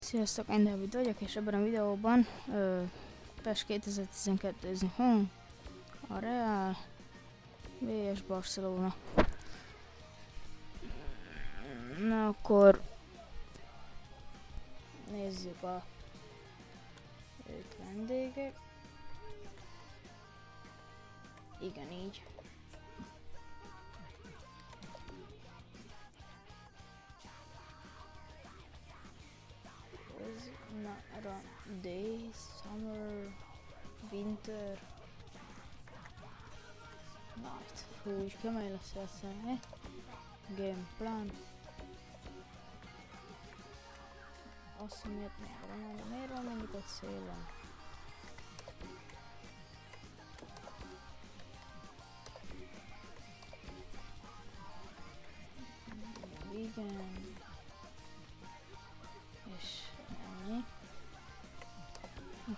Sziasztok, én Dávid vagyok, és ebben a videóban PES 2012-zni a Real vs Barcelona. Na akkor nézzük a vendégek. Igen, így. Day, summer, winter, night. Fú, így kemény lesz játszani. Game plan. Azt miért nem? Miért van mindig ott szélen? Igen. És ennyi.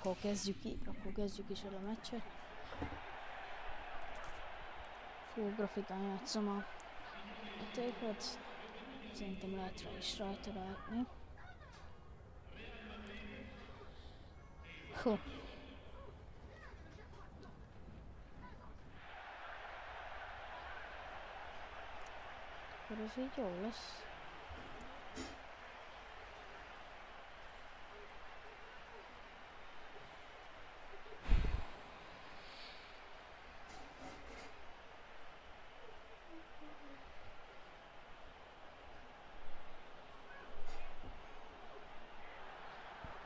Akkor kezdjük is el a meccset. Full grafitán játszom a játékot. Szerintem lehet rajta látni. Hú. Akkor ez így jó lesz.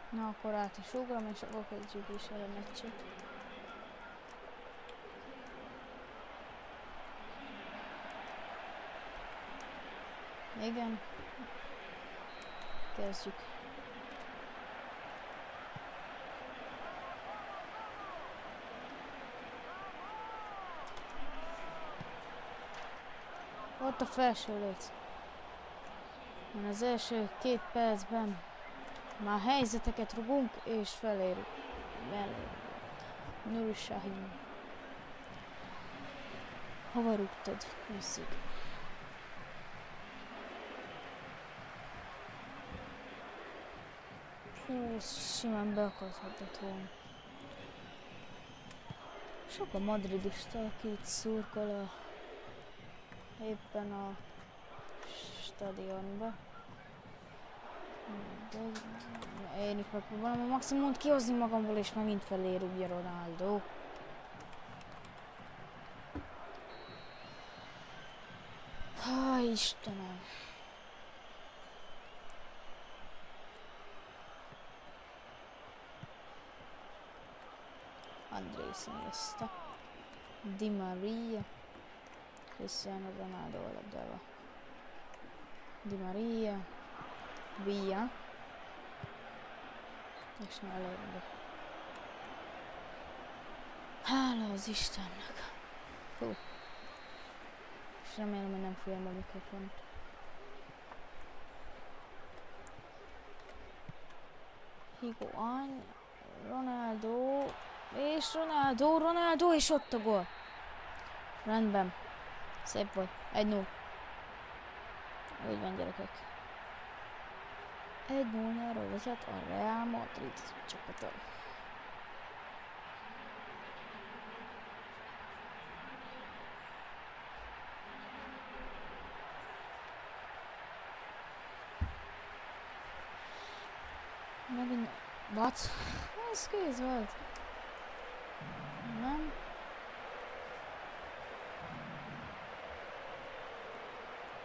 Na akkor át is ugrom, és akkor kezdjük is el a meccset. Igen. Kezdjük. Ott a felső léc. Van az első 2 percben. Már helyzeteket rugunk és felérünk. Nuri Sahin. Hova rúgtad? Nézzük. Hú, simán beakadhatott volna. Sok a madridista, aki itt szurkol éppen a stadionba. De én is megpróbálom a maximumot kihozni magamból, és megint felé rúgja Ronaldo. Ha, Istenem! Andrés Iniesta, Di Maria, Cristiano Ronaldo a labdával. Di Maria, Villa, és ne elérni. Hála az Istennek! Hú. És remélem, hogy nem fújom a mikrofont. Higuain, Ronaldo, és Ronaldo, és ott a gól. Rendben. Szép volt. 1-0. Úgy van, gyerekek. 1-0-ra vezet a Real Madrid csapata. Megint... What? Ez kéz volt. Nem?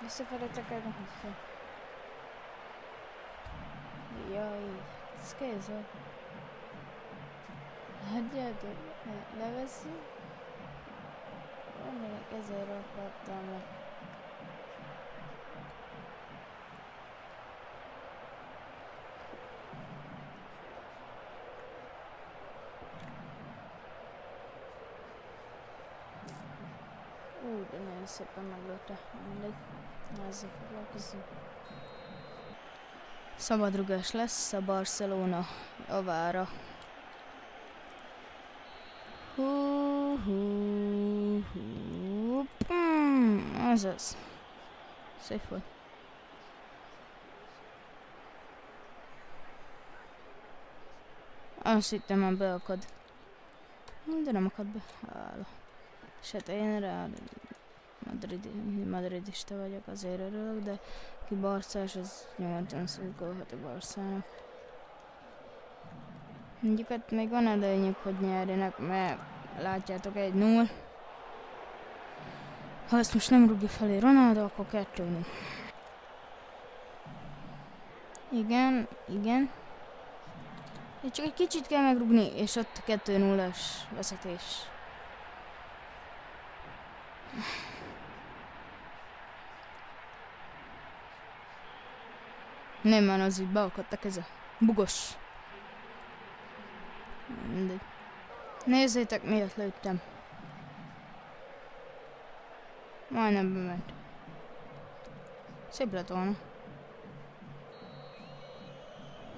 Visszafelejtek el neki. Jaj, ez kéz volt. Hagyjátok, leveszi. Remélek ezért akartam le. De nagyon szépen meglőtte. Mindegy. Ezzel foglalkozunk. Szabadrugás lesz a Barcelona javára. Ez az. Szép volt. Azt hittem, már beakad. De nem akad be. És hát én rá madridista vagyok, azért örülök, de ki barcás, az nyugodtan szurkolhat a Barszának. Mondjuk hát még van előnyük, hogy nyerjenek, mert látjátok 1-0. Ha ezt most nem rúgja felé Ronaldo, akkor 2-0. Igen, igen. Itt csak egy kicsit kell megrúgni, és ott 2-0-as vezetés. Nem, már az így beakadt a keze. Bugos. Mindegy. Nézzétek, miért lőttem. Majdnem bement. Szép lett volna.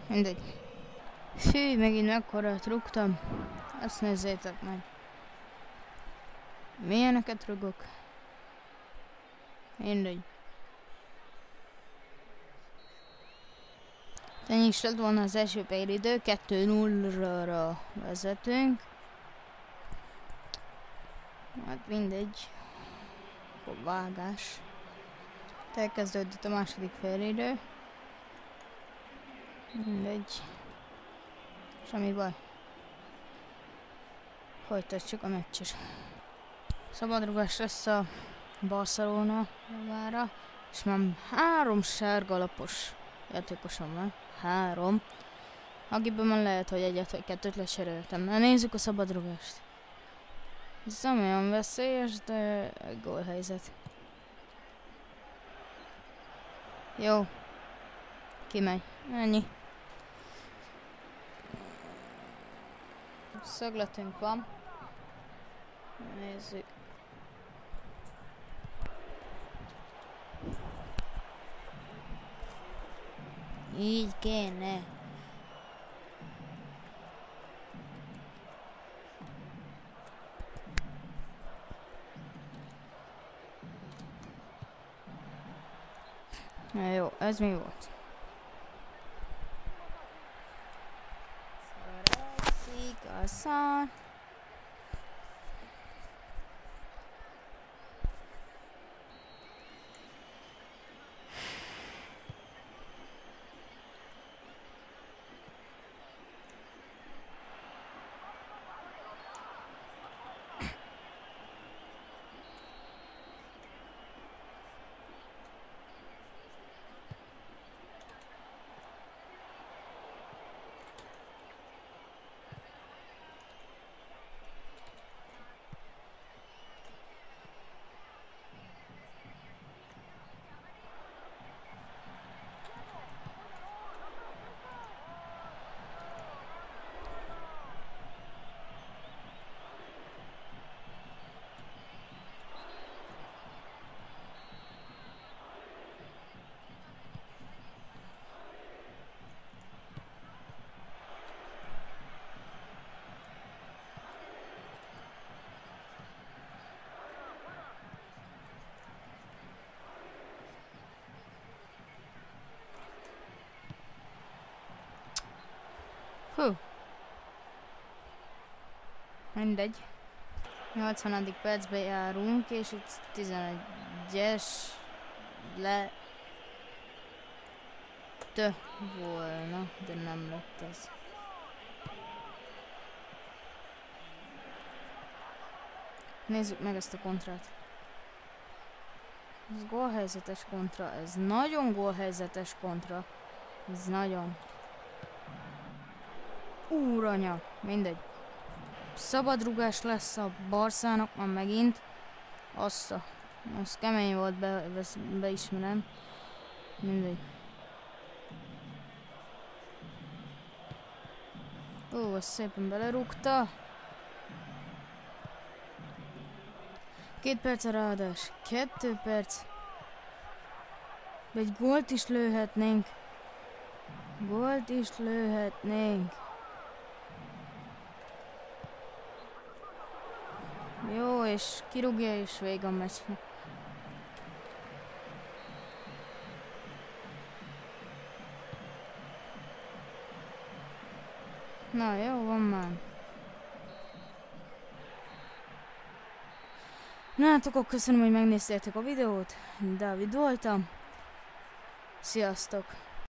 Mindegy. Fű, megint mekkorát rúgtam. Azt nézzétek meg. Milyeneket rugok? Mindegy. Ennyi is lett volna az első félidő, 2-0-ra vezetünk. Hát mindegy. Akkor vágás. Elkezdődött a második félidő. Mindegy. Semmi baj. Folytatjuk a meccset. Szabadrugás lesz a Barcelona javára, és már 3 sárga lapos játékosom van. 3. Akiből már lehet, hogy egyet vagy 2-t lecseréltem. Na nézzük a szabadrugást. Ez nem olyan veszélyes, de gólhelyzet. Jó. Kimegy. Ennyi. Szögletünk van. Nézzük. Így kéne. Na jó, ez mi volt? Szeretszik a szar. Hú. Mindegy. 80. percbe járunk, és itt 11-es le volna, de nem lett ez. Nézzük meg ezt a kontrát. Ez gólhelyzetes kontra, ez nagyon gólhelyzetes kontra. Ez nagyon. Úranya, mindegy. Szabadrugás lesz a Barszának már megint. Az kemény volt, beismerem. Mindegy. Ó, azt szépen belerúgta. 2 perc a ráadás. 2 perc. Egy gólt is lőhetnénk. Gólt is lőhetnénk. Jó, és kirúgja, és vége a meccsnek. Na, jó, van már. Na hát akkor köszönöm, hogy megnéztétek a videót. Dávid voltam. Sziasztok!